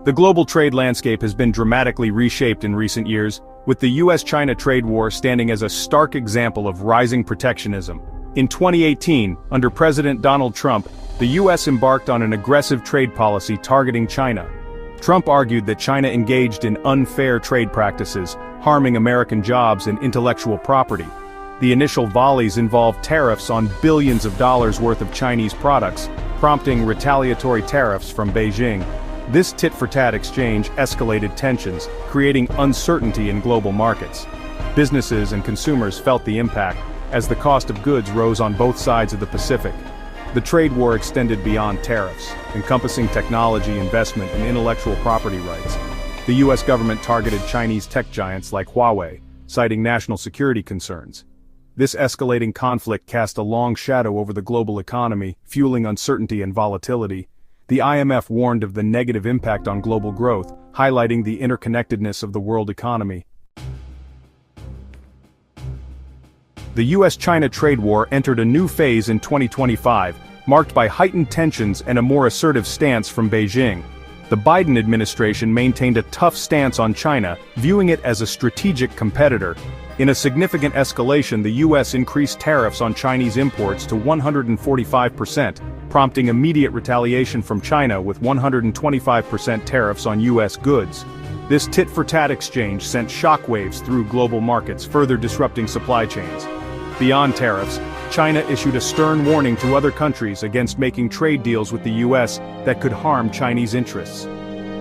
The global trade landscape has been dramatically reshaped in recent years, with the US-China trade war standing as a stark example of rising protectionism. In 2018, under President Donald Trump, the US embarked on an aggressive trade policy targeting China. Trump argued that China engaged in unfair trade practices, harming American jobs and intellectual property. The initial volleys involved tariffs on billions of dollars worth of Chinese products, prompting retaliatory tariffs from Beijing. This tit-for-tat exchange escalated tensions, creating uncertainty in global markets. Businesses and consumers felt the impact, as the cost of goods rose on both sides of the Pacific. The trade war extended beyond tariffs, encompassing technology, investment, and intellectual property rights. The US government targeted Chinese tech giants like Huawei, citing national security concerns. This escalating conflict cast a long shadow over the global economy, fueling uncertainty and volatility. The IMF warned of the negative impact on global growth, highlighting the interconnectedness of the world economy. The US-China trade war entered a new phase in 2025, marked by heightened tensions and a more assertive stance from Beijing. The Biden administration maintained a tough stance on China, viewing it as a strategic competitor. In a significant escalation, the US increased tariffs on Chinese imports to 145%, prompting immediate retaliation from China with 125% tariffs on US goods. This tit-for-tat exchange sent shockwaves through global markets, further disrupting supply chains. Beyond tariffs, China issued a stern warning to other countries against making trade deals with the US that could harm Chinese interests.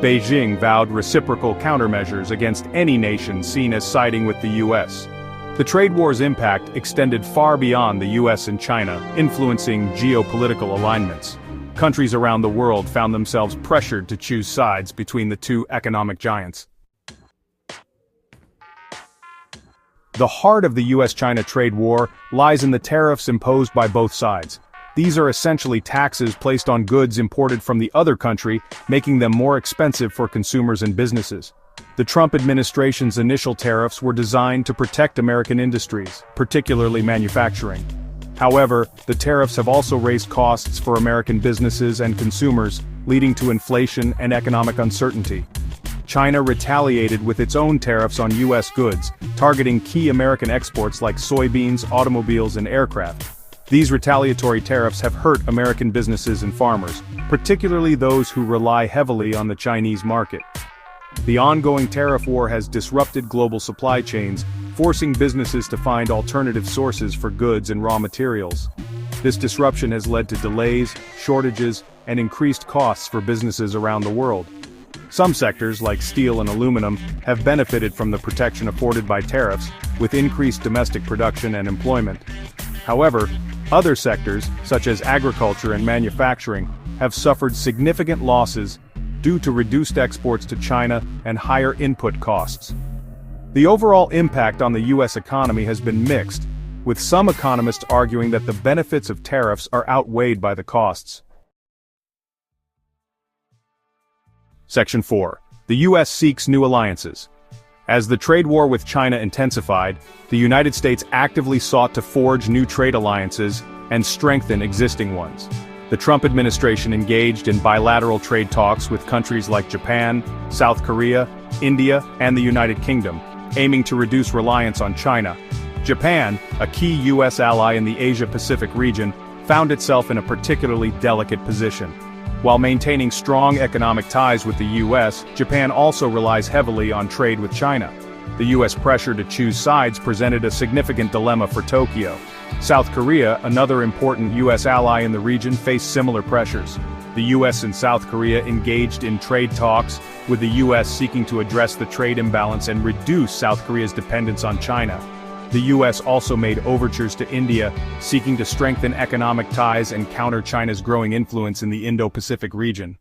Beijing vowed reciprocal countermeasures against any nation seen as siding with the US. The trade war's impact extended far beyond the US and China, influencing geopolitical alignments. Countries around the world found themselves pressured to choose sides between the two economic giants. The heart of the US-China trade war lies in the tariffs imposed by both sides. These are essentially taxes placed on goods imported from the other country, making them more expensive for consumers and businesses. The Trump administration's initial tariffs were designed to protect American industries, particularly manufacturing. However, the tariffs have also raised costs for American businesses and consumers, leading to inflation and economic uncertainty. China retaliated with its own tariffs on US goods, targeting key American exports like soybeans, automobiles, and aircraft. These retaliatory tariffs have hurt American businesses and farmers, particularly those who rely heavily on the Chinese market. The ongoing tariff war has disrupted global supply chains, forcing businesses to find alternative sources for goods and raw materials. This disruption has led to delays, shortages, and increased costs for businesses around the world. Some sectors, like steel and aluminum, have benefited from the protection afforded by tariffs, with increased domestic production and employment. However, other sectors, such as agriculture and manufacturing, have suffered significant losses due to reduced exports to China and higher input costs. The overall impact on the US economy has been mixed, with some economists arguing that the benefits of tariffs are outweighed by the costs. Section 4. The US seeks new alliances. As the trade war with China intensified, the United States actively sought to forge new trade alliances and strengthen existing ones. The Trump administration engaged in bilateral trade talks with countries like Japan, South Korea, India, and the United Kingdom, aiming to reduce reliance on China. Japan, a key US ally in the Asia-Pacific region, found itself in a particularly delicate position. While maintaining strong economic ties with the US, Japan also relies heavily on trade with China. The US pressure to choose sides presented a significant dilemma for Tokyo. South Korea, another important US ally in the region, faced similar pressures. The US and South Korea engaged in trade talks, with the US seeking to address the trade imbalance and reduce South Korea's dependence on China. The US also made overtures to India, seeking to strengthen economic ties and counter China's growing influence in the Indo-Pacific region.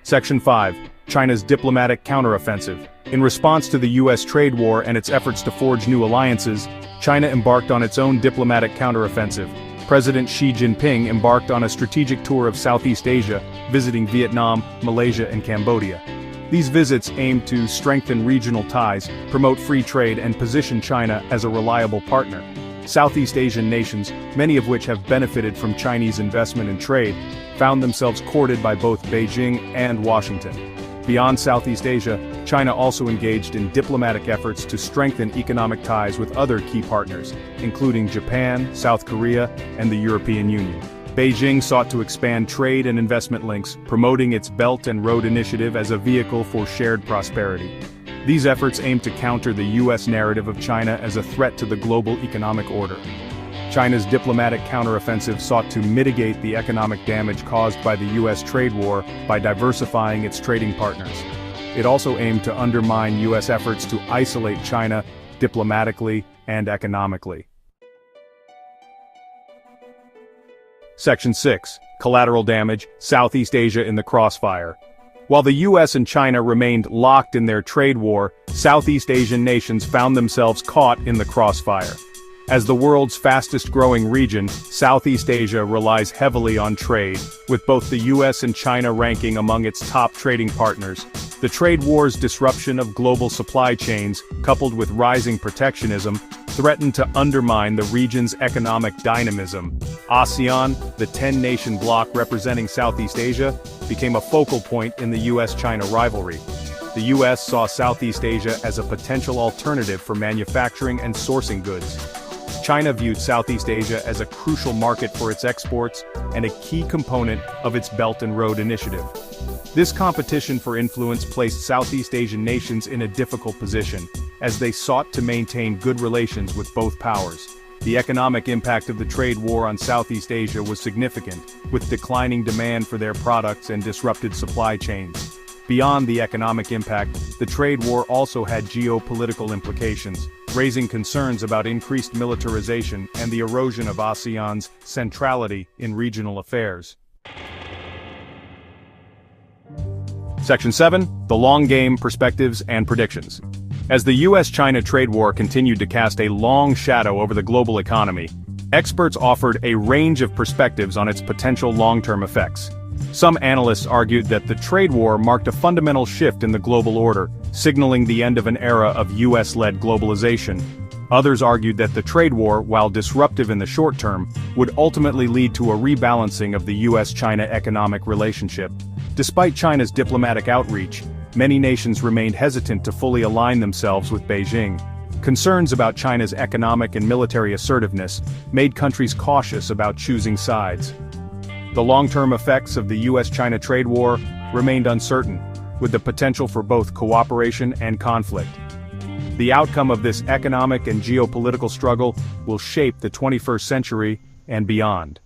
Section 5. China's diplomatic counteroffensive. In response to the US trade war and its efforts to forge new alliances, China embarked on its own diplomatic counteroffensive. President Xi Jinping embarked on a strategic tour of Southeast Asia, visiting Vietnam, Malaysia, and Cambodia. These visits aimed to strengthen regional ties, promote free trade, and position China as a reliable partner. Southeast Asian nations, many of which have benefited from Chinese investment and trade, found themselves courted by both Beijing and Washington. Beyond Southeast Asia, China also engaged in diplomatic efforts to strengthen economic ties with other key partners, including Japan, South Korea, and the European Union. Beijing sought to expand trade and investment links, promoting its Belt and Road Initiative as a vehicle for shared prosperity. These efforts aimed to counter the U.S. narrative of China as a threat to the global economic order. China's diplomatic counteroffensive sought to mitigate the economic damage caused by the U.S. trade war by diversifying its trading partners. It also aimed to undermine U.S. efforts to isolate China diplomatically and economically. Section 6. Collateral damage, Southeast Asia in the crossfire. While the U.S. and China remained locked in their trade war, Southeast Asian nations found themselves caught in the crossfire. As the world's fastest-growing region, Southeast Asia relies heavily on trade, with both the US and China ranking among its top trading partners. The trade war's disruption of global supply chains, coupled with rising protectionism, threatened to undermine the region's economic dynamism. ASEAN, the 10-nation bloc representing Southeast Asia, became a focal point in the US-China rivalry. The US saw Southeast Asia as a potential alternative for manufacturing and sourcing goods. China viewed Southeast Asia as a crucial market for its exports and a key component of its Belt and Road Initiative. This competition for influence placed Southeast Asian nations in a difficult position, as they sought to maintain good relations with both powers. The economic impact of the trade war on Southeast Asia was significant, with declining demand for their products and disrupted supply chains. Beyond the economic impact, the trade war also had geopolitical implications, raising concerns about increased militarization and the erosion of ASEAN's centrality in regional affairs. Section 7. The Long Game, Perspectives and Predictions. As the US-China trade war continued to cast a long shadow over the global economy, experts offered a range of perspectives on its potential long-term effects. Some analysts argued that the trade war marked a fundamental shift in the global order, signaling the end of an era of US-led globalization. Others argued that the trade war, while disruptive in the short term, would ultimately lead to a rebalancing of the US-China economic relationship. Despite China's diplomatic outreach, many nations remained hesitant to fully align themselves with Beijing. Concerns about China's economic and military assertiveness made countries cautious about choosing sides. The long-term effects of the US-China trade war remained uncertain, with the potential for both cooperation and conflict. The outcome of this economic and geopolitical struggle will shape the 21st century and beyond.